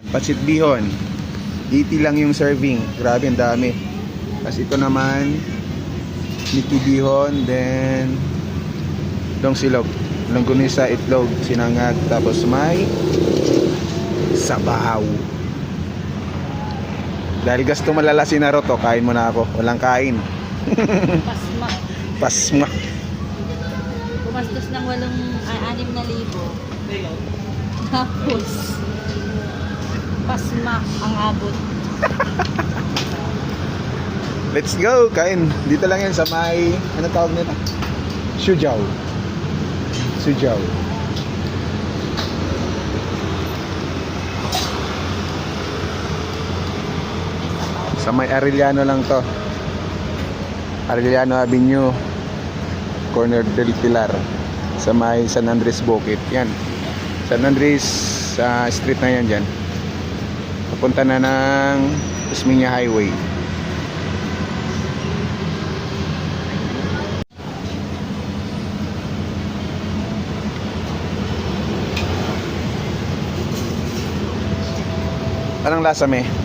Pancit bihon. 80 lang yung serving. Grabe, ang dami. Tapos ito naman, niki bihon, then dong silog, longganisa, itlog, sinangag, tapos may sabaw. Dahil gasto malala si Naruto, kain mo na ako. Walang kain. Pasma. Pasma. Pumastos ng 6,000. Tapos, pasma ang abot. Let's go, kain. Dito lang yan sa may, ano tawag nila? Suzhou. Suzhou. Sa may Arellano lang to. Arellano Avenue, corner del Pilar, sa may San Andres Bukid. Yan. San Andres street na yan dyan. Papunta na ng Tasmania Highway. Anong lasa, me?